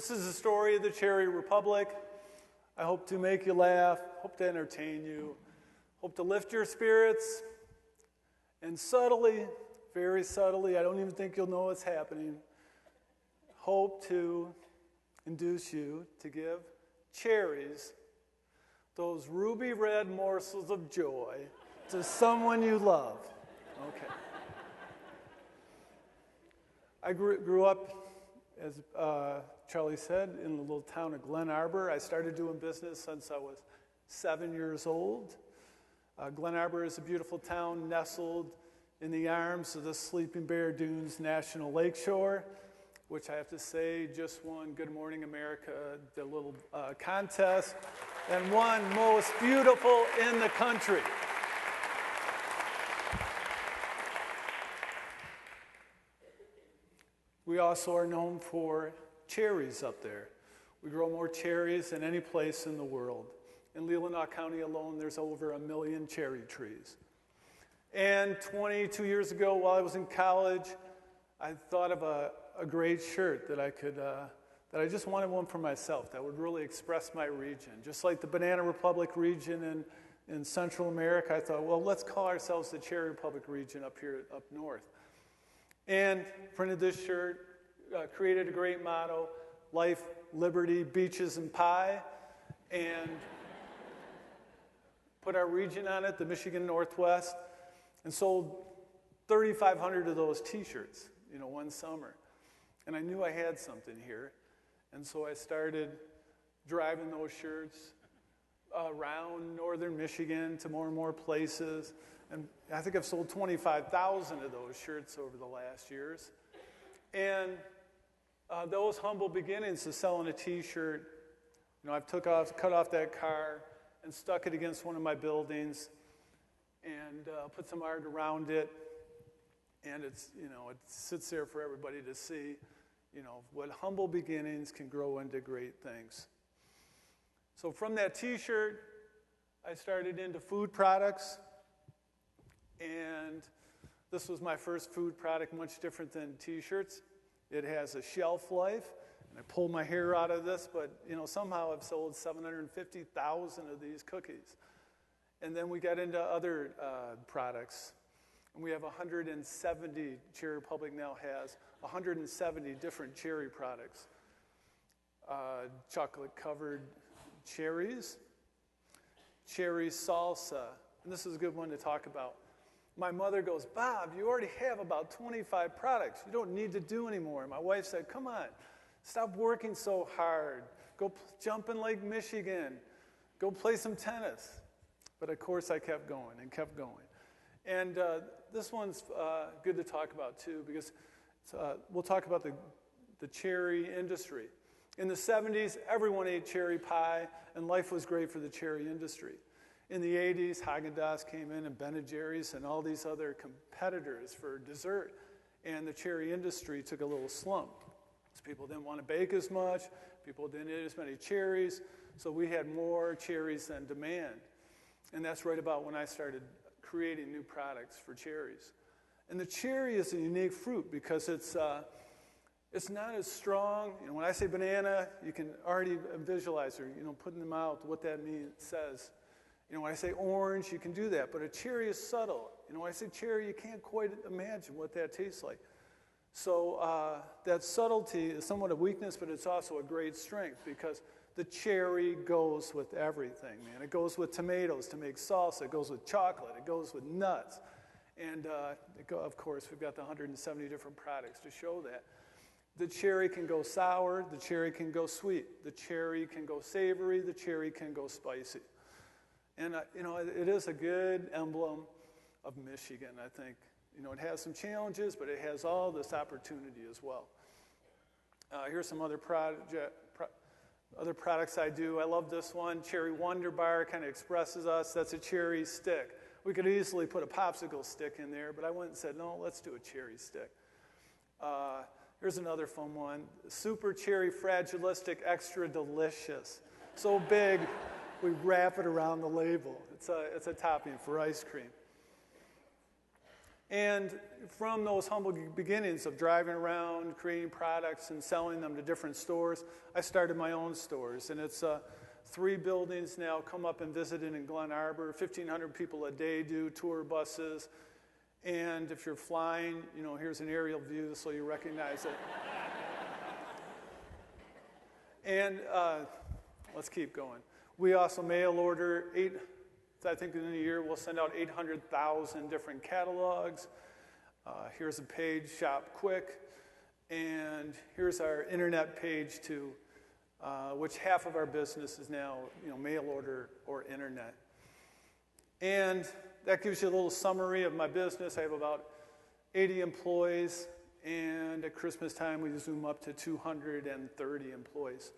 This is the story of the Cherry Republic. I hope to make you laugh, hope to entertain you, hope to lift your spirits, and subtly, very subtly, I don't even think you'll know what's happening, hope to induce you to give cherries, those ruby red morsels of joy, to someone you love. Okay. I grew up, as Charlie said, in the little town of Glen Arbor. I started doing business since I was 7 years old. Glen Arbor is a beautiful town nestled in the arms of the Sleeping Bear Dunes National Lakeshore, which I have to say just won Good Morning America, the little contest, and won most beautiful in the country. We also are known for cherries up there. We grow more cherries than any place in the world. In Leelanau County alone, there's over 1 million cherry trees. And 22 years ago, while I was in college, I thought of a great shirt that I just wanted one for myself that would really express my region. Just like the Banana Republic region in Central America, I thought, well, let's call ourselves the Cherry Republic region up here, up north. And printed this shirt, created a great motto, life, liberty, beaches, and pie, and put our region on it, the Michigan Northwest, and sold 3,500 of those t-shirts, one summer. And I knew I had something here, and so I started driving those shirts around northern Michigan to more and more places. And I think I've sold 25,000 of those shirts over the last years. And those humble beginnings of selling a t-shirt, I've cut off that car and stuck it against one of my buildings and put some art around it. And it sits there for everybody to see, what humble beginnings can grow into great things. So from that t-shirt, I started into food products. And this was my first food product, much different than t-shirts. It has a shelf life, and I pulled my hair out of this, but somehow I've sold 750,000 of these cookies. And then we got into other products, and we have 170, Cherry Republic now has 170 different cherry products. Chocolate-covered cherries, cherry salsa, and this is a good one to talk about. My mother goes, Bob, you already have about 25 products. You don't need to do any more. My wife said, come on, stop working so hard. Go jump in Lake Michigan. Go play some tennis. But of course, I kept going and kept going. And this one's good to talk about, too, because we'll talk about the cherry industry. In the 70s, everyone ate cherry pie, and life was great for the cherry industry. In the 80s, Haagen-Dazs came in and Ben & Jerry's and all these other competitors for dessert, and the cherry industry took a little slump. So people didn't want to bake as much, people didn't eat as many cherries, so we had more cherries than demand. And that's right about when I started creating new products for cherries. And the cherry is a unique fruit because it's not as strong. When I say banana, you can already visualize or putting them out what that says. When I say orange, you can do that, but a cherry is subtle. When I say cherry, you can't quite imagine what that tastes like. So that subtlety is somewhat a weakness, but it's also a great strength because the cherry goes with everything, man. It goes with tomatoes to make salsa. It goes with chocolate. It goes with nuts. And, of course, we've got the 170 different products to show that. The cherry can go sour. The cherry can go sweet. The cherry can go savory. The cherry can go spicy. And, it is a good emblem of Michigan, I think. It has some challenges, but it has all this opportunity as well. Here's some other products I do. I love this one. Cherry Wonder Bar kind of expresses us. That's a cherry stick. We could easily put a popsicle stick in there, but I went and said, no, let's do a cherry stick. Here's another fun one. Super Cherry Fragilistic Extra Delicious. So big, we wrap it around the label. It's a topping for ice cream. And from those humble beginnings of driving around, creating products, and selling them to different stores, I started my own stores. And it's 3 buildings now. Come up and visit it in Glen Arbor. 1,500 people a day do tour buses. And if you're flying, here's an aerial view so you recognize it. And let's keep going. We also mail order I think in a year we'll send out 800,000 different catalogs. Here's a page, shop quick. And here's our internet page too, which half of our business is now mail order or internet. And that gives you a little summary of my business. I have about 80 employees, and at Christmas time we zoom up to 230 employees.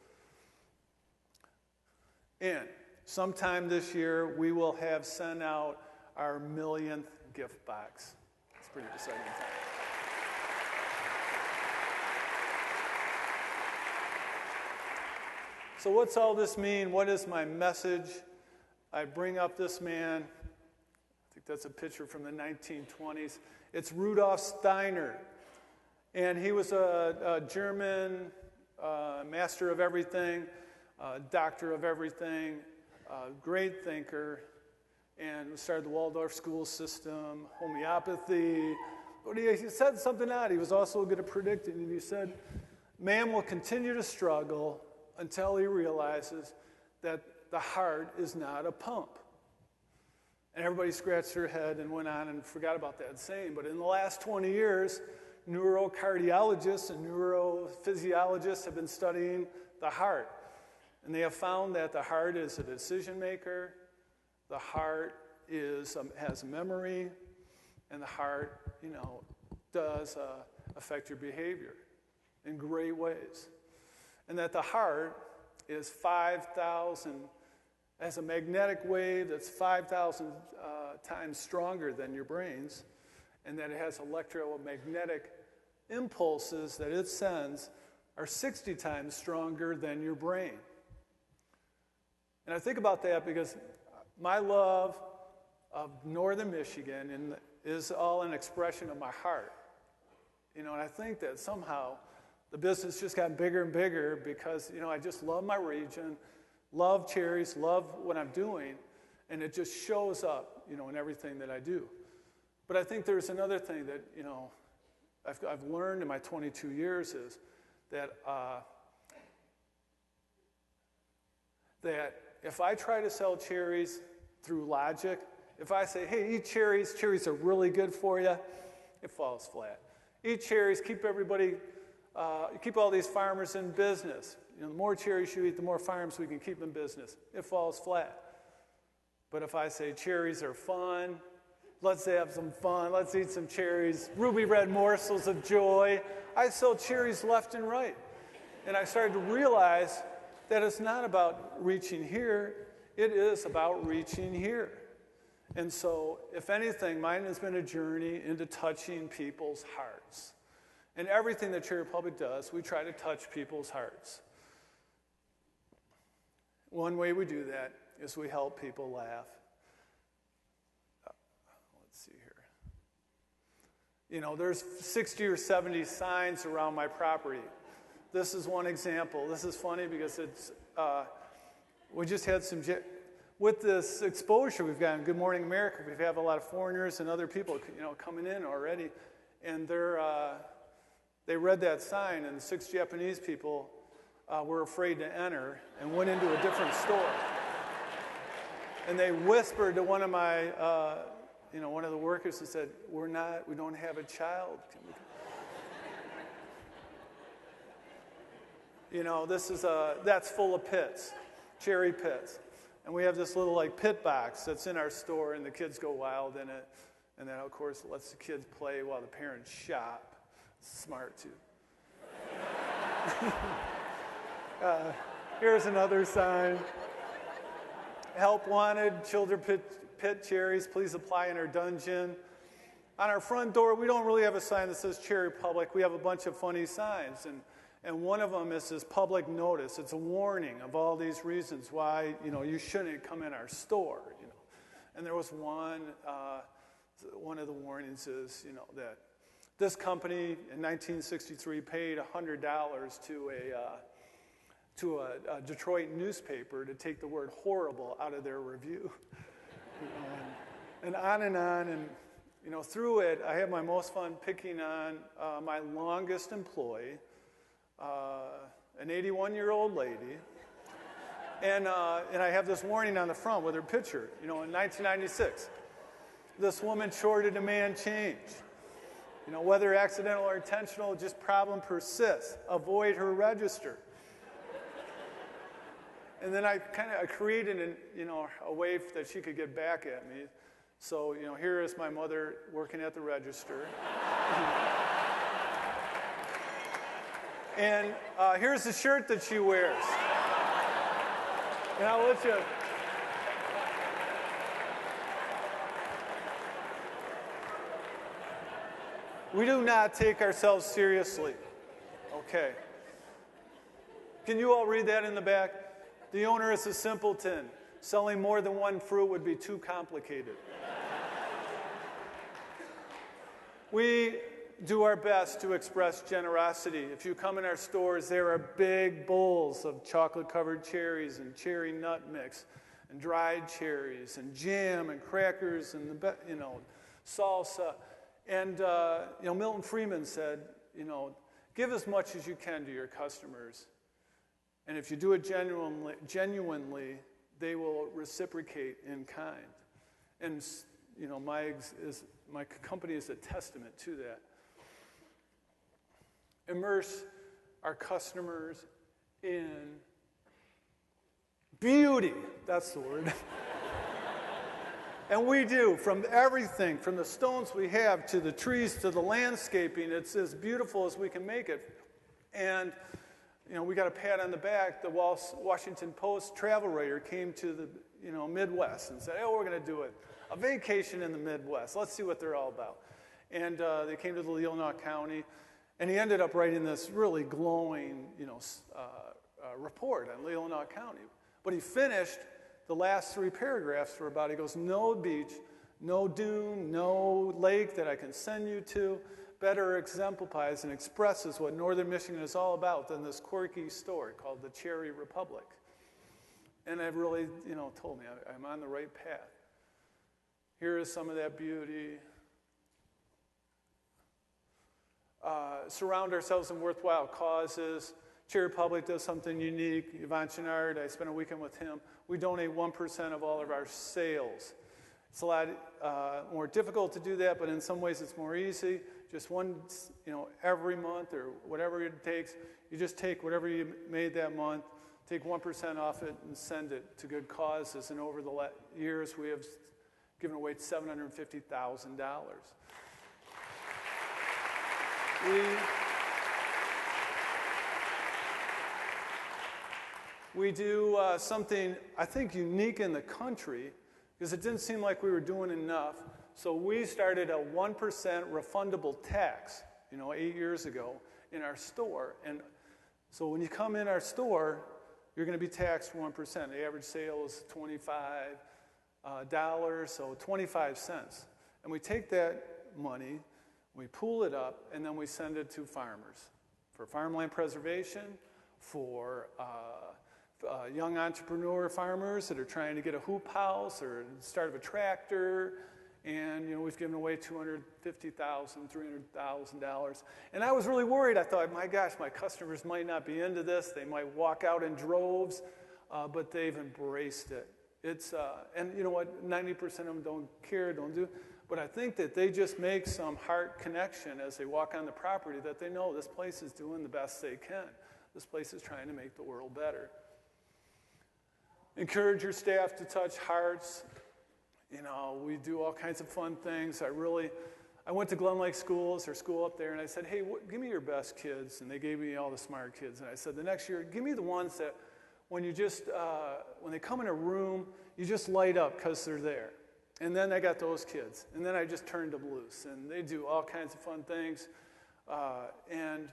And sometime this year, we will have sent out our 1,000,000th gift box. It's pretty exciting. So what's all this mean? What is my message? I bring up this man. I think that's a picture from the 1920s. It's Rudolf Steiner. And he was a German master of everything, doctor of everything, great thinker, and started the Waldorf school system, homeopathy. But he said something odd. He was also good at predicting, and he said, man will continue to struggle until he realizes that the heart is not a pump. And everybody scratched their head and went on and forgot about that saying. But in the last 20 years, neurocardiologists and neurophysiologists have been studying the heart. And they have found that the heart is a decision maker, the heart has memory, and the heart, does affect your behavior in great ways. And that the heart is 5,000, has a magnetic wave that's 5,000 times stronger than your brain's, and that it has electromagnetic impulses that it sends are 60 times stronger than your brain. And I think about that because my love of northern Michigan is all an expression of my heart. And I think that somehow the business just got bigger and bigger because, I just love my region, love cherries, love what I'm doing, and it just shows up, in everything that I do. But I think there's another thing that, I've learned in my 22 years is that if I try to sell cherries through logic, if I say, hey, eat cherries are really good for you, it falls flat. Eat cherries, keep all these farmers in business. The more cherries you eat, the more farms we can keep in business. It falls flat. But if I say cherries are fun, let's have some fun, let's eat some cherries, ruby red morsels of joy, I sell cherries left and right. And I started to realize that it's not about reaching here, it is about reaching here. And so, if anything, mine has been a journey into touching people's hearts. And everything that Cherry Republic does, we try to touch people's hearts. One way we do that is we help people laugh. Let's see here. There's 60 or 70 signs around my property. This is one example. This is funny because we just had with this exposure we've gotten, Good Morning America, we have a lot of foreigners and other people, coming in already, and they read that sign, and 6 Japanese people were afraid to enter and went into a different store. And they whispered to one of my, one of the workers and said, we don't have a child. That's full of pits, cherry pits. And we have this little pit box that's in our store, and the kids go wild in it. And then, of course, it lets the kids play while the parents shop. Smart, too. Here's another sign. Help wanted, children pit cherries, please apply in our dungeon. On our front door, we don't really have a sign that says Cherry Republic. We have a bunch of funny signs, and one of them is this public notice. It's a warning of all these reasons why, you shouldn't come in our store, And there was one, one of the warnings is, that this company in 1963 paid $100 to a Detroit newspaper to take the word horrible out of their review. And on and on. And, through it, I had my most fun picking on my longest employee, an 81-year-old lady. And I have this warning on the front with her picture, in 1996. This woman short of demand change. Whether accidental or intentional, just problem persists. Avoid her register. And then I created a way that she could get back at me. So, here is my mother working at the register. And here's the shirt that she wears. And I'll let you. We do not take ourselves seriously. Okay. Can you all read that in the back? The owner is a simpleton. Selling more than one fruit would be too complicated. We do our best to express generosity. If you come in our stores, there are big bowls of chocolate-covered cherries and cherry nut mix and dried cherries and jam and crackers and salsa. And Milton Friedman said, give as much as you can to your customers. And if you do it genuinely, they will reciprocate in kind. And my company is a testament to that. Immerse our customers in beauty. That's the word. And we do, from everything, from the stones we have to the trees to the landscaping. It's as beautiful as we can make it. And we got a pat on the back. The Washington Post travel writer came to the Midwest and said, we're going to do it. A vacation in the Midwest. Let's see what they're all about. And they came to the Leelanau County, and he ended up writing this really glowing, report on Leelanau County. But he finished the last 3 paragraphs were about, he goes, no beach, no dune, no lake that I can send you to better exemplifies and expresses what Northern Michigan is all about than this quirky story called the Cherry Republic. And it really, told me I'm on the right path. Here is some of that beauty. Surround ourselves in worthwhile causes. Cherry Republic does something unique. Yvon Chenard, I spent a weekend with him. We donate 1% of all of our sales. It's a lot more difficult to do that, but in some ways it's more easy. Just one, every month or whatever it takes, you just take whatever you made that month, take 1% off it and send it to good causes. And over the years, we have given away $750,000. We do something, I think, unique in the country, because it didn't seem like we were doing enough. So we started a 1% refundable tax, 8 years ago in our store. And so when you come in our store, you're going to be taxed 1%. The average sale is $25, so 25 cents. And we take that money, we pool it up, and then we send it to farmers for farmland preservation, for young entrepreneur farmers that are trying to get a hoop house or the start of a tractor. And, we've given away $250,000, $300,000. And I was really worried. I thought, my gosh, my customers might not be into this. They might walk out in droves, but they've embraced it. It's and you know what? 90% of them don't care, don't do. But I think that they just make some heart connection as they walk on the property that they know this place is doing the best they can. This place is trying to make the world better. Encourage your staff to touch hearts. We do all kinds of fun things. I went to Glen Lake Schools, their school up there, and I said, hey, give me your best kids. And they gave me all the smart kids. And I said, the next year, give me the ones that when they come in a room, you just light up because they're there. And then I got those kids. And then I just turned them loose. And they do all kinds of fun things. And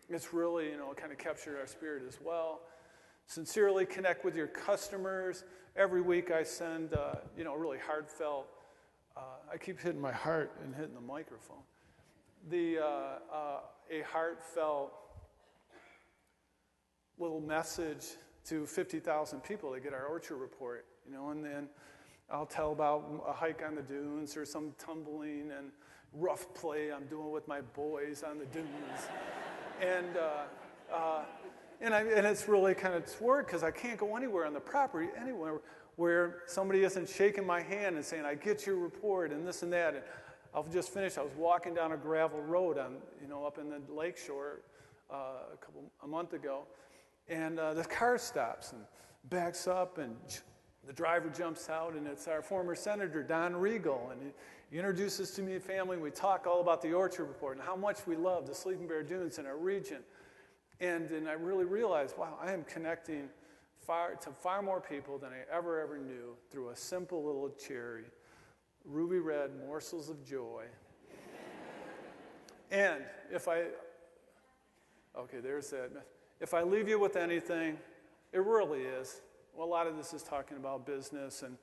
it's really, kind of captured our spirit as well. Sincerely connect with your customers. Every week I send, a really heartfelt I keep hitting my heart and hitting the microphone. A heartfelt little message to 50,000 people that get our orchard report, and then I'll tell about a hike on the dunes or some tumbling and rough play I'm doing with my boys on the dunes. And it's really kind of work because I can't go anywhere on the property, anywhere where somebody isn't shaking my hand and saying, I get your report and this and that. And I'll just finish. I was walking down a gravel road up in the lakeshore a month ago, and the car stops and backs up, and the driver jumps out, and it's our former Senator, Don Regal, and he introduces to me and family, and we talk all about the orchard report and how much we love the Sleeping Bear Dunes in our region. And I really realized, wow, I am connecting to far more people than I ever knew through a simple little cherry, ruby red morsels of joy. And there's that. If I leave you with anything, it really is. Well, a lot of this is talking about business and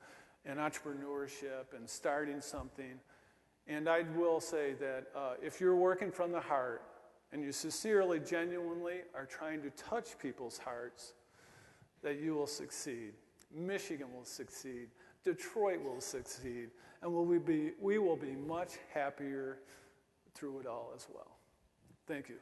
entrepreneurship and starting something. And I will say that if you're working from the heart and you sincerely, genuinely are trying to touch people's hearts, that you will succeed. Michigan will succeed. Detroit will succeed. And we will be much happier through it all as well. Thank you.